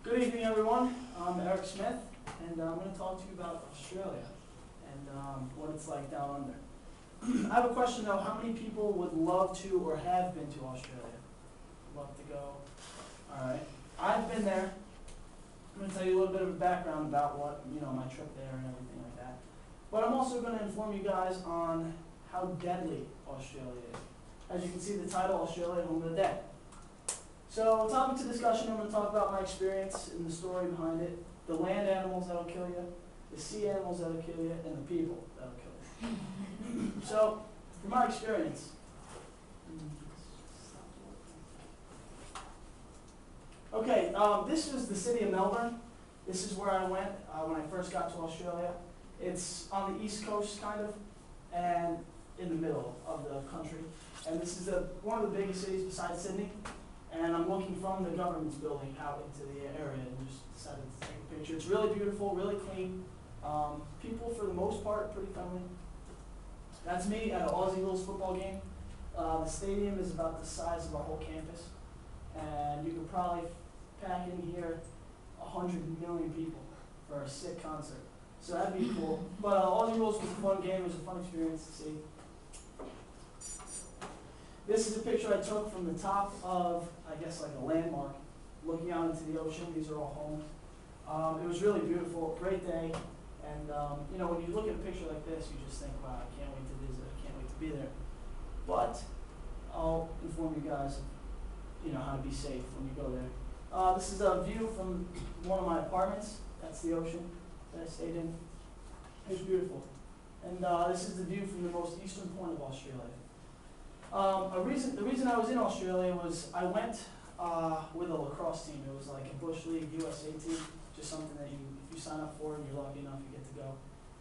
Good evening, everyone. I'm Eric Smith, and I'm going to talk to you about Australia and what it's like down under. I have a question, though. How many people would love to or have been to Australia? Love to go. All right. I've been there. I'm going to tell you a little bit of a background about my trip there and everything like that. But I'm also going to inform you guys on how deadly Australia is. As you can see, the title, Australia, Home of the Dead. So, topic to discussion, I'm going to talk about my experience and the story behind it, the land animals that'll kill you, the sea animals that'll kill you, and the people that'll kill you. So, from my experience, okay, this was the city of Melbourne. This is where I went when I first got to Australia. It's on the east coast, kind of, and in the middle of the country. And this is one of the biggest cities besides Sydney. And I'm looking from the government's building out into the area and just decided to take a picture. It's really beautiful, really clean. People, for the most part, are pretty friendly. That's me at an Aussie Rules football game. The stadium is about the size of our whole campus. And you could probably pack in here 100 million people for a sick concert. So that'd be cool. But Aussie Rules was a fun game. It was a fun experience to see. This is a picture I took from the top of, I guess, like a landmark, looking out into the ocean. These are all homes. It was really beautiful, great day. And, when you look at a picture like this, you just think, wow, I can't wait to visit, I can't wait to be there. But I'll inform you guys, how to be safe when you go there. This is a view from one of my apartments. That's the ocean that I stayed in. It was beautiful. And this is the view from the most eastern point of Australia. The reason I was in Australia was I went with a lacrosse team. It was like a Bush League USA team, just something that if you sign up for and you're lucky enough, you get to go.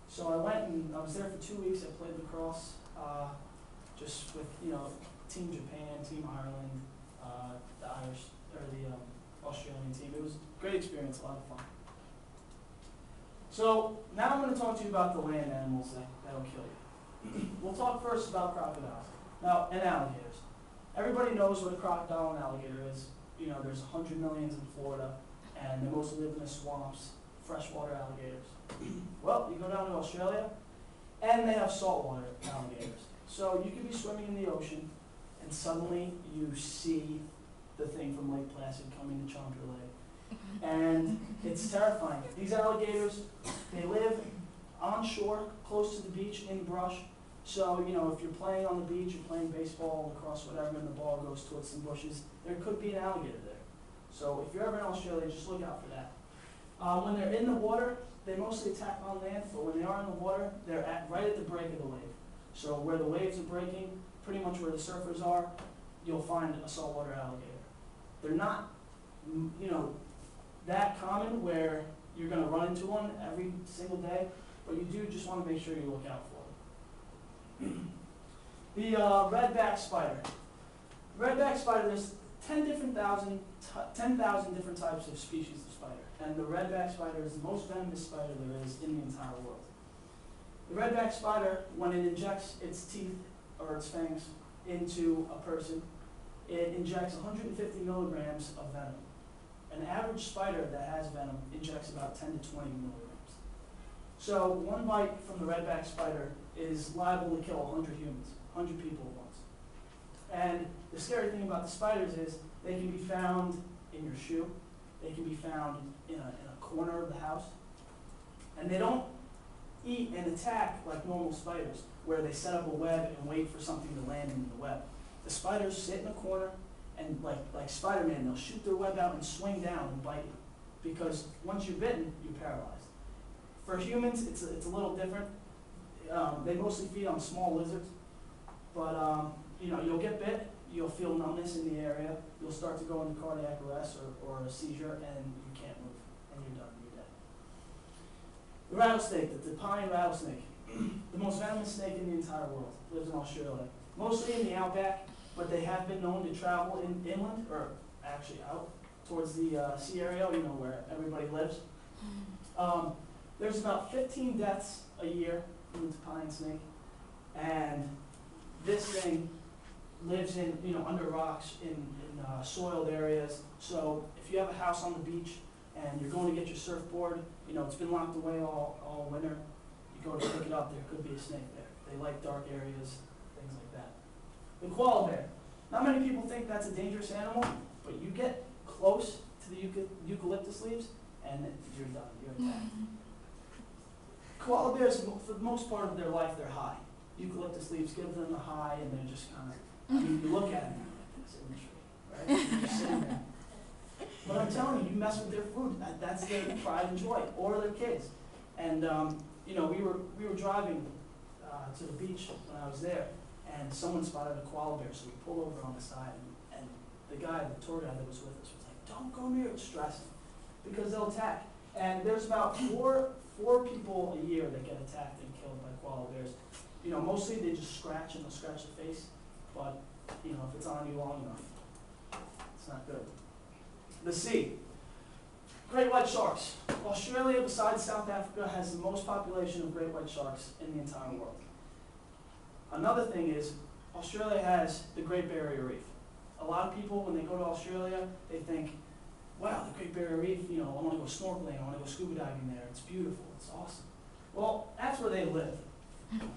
So I went and I was there for 2 weeks. I played lacrosse just with Team Japan, Team Ireland, the Irish or the Australian team. It was a great experience, a lot of fun. So now I'm going to talk to you about the land animals that'll kill you. We'll talk first about crocodiles. Now, and alligators. Everybody knows what a crocodile and alligator is. There's 100 million in Florida, and they mostly live in the swamps, freshwater alligators. Well, you go down to Australia, and they have saltwater alligators. So you could be swimming in the ocean, and suddenly you see the thing from Lake Placid coming to chomp your leg. And it's terrifying. These alligators, they live on shore, close to the beach, in brush. So, if you're playing on the beach, you're playing baseball, lacrosse, whatever, and the ball goes towards some bushes, there could be an alligator there. So if you're ever in Australia, just look out for that. When they're in the water, they mostly attack on land, but when they are in the water, they're right at the break of the wave. So where the waves are breaking, pretty much where the surfers are, you'll find a saltwater alligator. They're not, that common where you're going to run into one every single day, but you do just want to make sure you look out for them. The redback spider. Redback spider, there's 10,000 different types of species of spider, and the redback spider is the most venomous spider there is in the entire world. The redback spider, when it injects its teeth or its fangs into a person, it injects 150 milligrams of venom. An average spider that has venom injects about 10 to 20 milligrams. So one bite from the redback spider is liable to kill 100 humans, 100 people at once. And the scary thing about the spiders is they can be found in your shoe. They can be found in a corner of the house. And they don't eat and attack like normal spiders, where they set up a web and wait for something to land in the web. The spiders sit in a corner, and like Spider-Man, they'll shoot their web out and swing down and bite you. Because once you're bitten, you're paralyzed. For humans, it's a little different. They mostly feed on small lizards, but you'll get bit, you'll feel numbness in the area, you'll start to go into cardiac arrest or a seizure, and you can't move, and you're done, you're dead. The rattlesnake, the pine rattlesnake, the most venomous snake in the entire world, lives in Australia, mostly in the outback, but they have been known to travel inland, or actually out towards the sea area, where everybody lives. There's about 15 deaths a year from the pine snake, and this thing lives in, under rocks in soiled areas. So if you have a house on the beach, and you're going to get your surfboard, you know, it's been locked away all winter, you go to pick it up, there could be a snake there. They like dark areas, things like that. The koala bear. Not many people think that's a dangerous animal, but you get close to the eucalyptus leaves, and you're done, you're attacked. Koala bears, for the most part of their life, they're high. Eucalyptus leaves give them a high, and they're just kind of, I mean, you look at them, you're like, this imagery, right? You're just sitting there. But I'm telling you, you mess with their food, that's their pride and joy, or their kids. And, you know, we were driving to the beach when I was there, and someone spotted a koala bear, so we pulled over on the side, and the guy, the tour guide that was with us, was like, don't go near it, stressing, because they'll attack. And there's about four people a year that get attacked and killed by koala bears. You know, mostly they just scratch and they'll scratch the face, but, you know, if it's on you long enough, it's not good. The sea. Great white sharks. Australia, besides South Africa, has the most population of great white sharks in the entire world. Another thing is, Australia has the Great Barrier Reef. A lot of people, when they go to Australia, they think, wow, the Great Barrier Reef, you know, I want to go snorkeling, I want to go scuba diving there, it's beautiful, it's awesome. Well, that's where they live.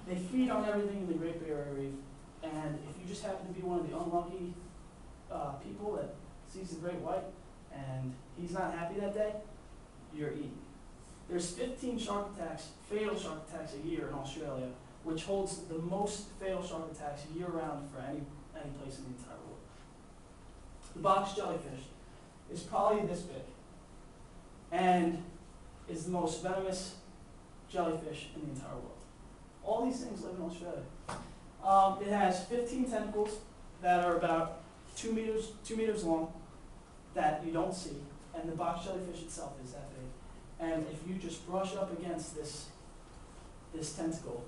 They feed on everything in the Great Barrier Reef, and if you just happen to be one of the unlucky people that sees the great white, and he's not happy that day, you're eaten. There's 15 shark attacks, fatal shark attacks a year in Australia, which holds the most fatal shark attacks year-round for any place in the entire world. The box jellyfish is probably this big, and is the most venomous jellyfish in the entire world. All these things live in Australia. It has 15 tentacles that are about 2 meters long that you don't see, and the box jellyfish itself is that big. And if you just brush up against this tentacle,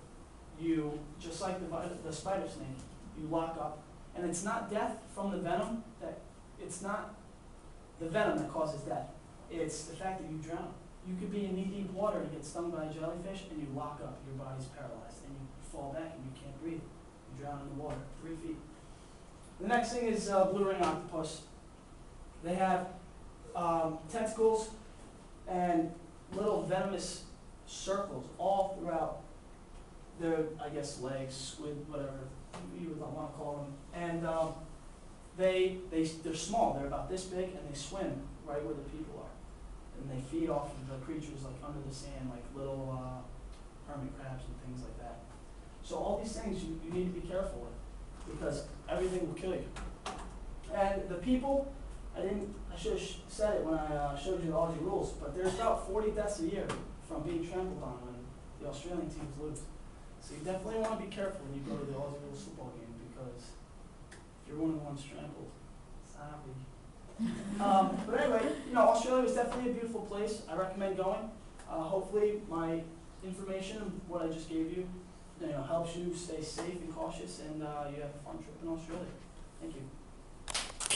you, just like the spider snake, you lock up. And it's not death from the venom, it's not the venom that causes death. It's the fact that you drown. You could be in knee-deep water and get stung by a jellyfish, and you lock up, your body's paralyzed, and you fall back and you can't breathe. You drown in the water, 3 feet. The next thing is blue ring octopus. They have tentacles and little venomous circles all throughout their, I guess, legs, squid, whatever you would want to call them. And they're small. They're about this big, and they swim right where the people are. And they feed off of the creatures like under the sand, like little hermit crabs and things like that. So all these things you need to be careful with, because everything will kill you. And the people, I should have said it when I showed you the Aussie rules, but there's about 40 deaths a year from being trampled on when the Australian teams lose. So you definitely want to be careful when you go to the Aussie rules football game, because if you're one of the ones trampled, sorry. But anyway, you know, Australia is definitely a beautiful place. I recommend going. Hopefully my information, what I just gave you, helps you stay safe and cautious, and you have a fun trip in Australia. Thank you.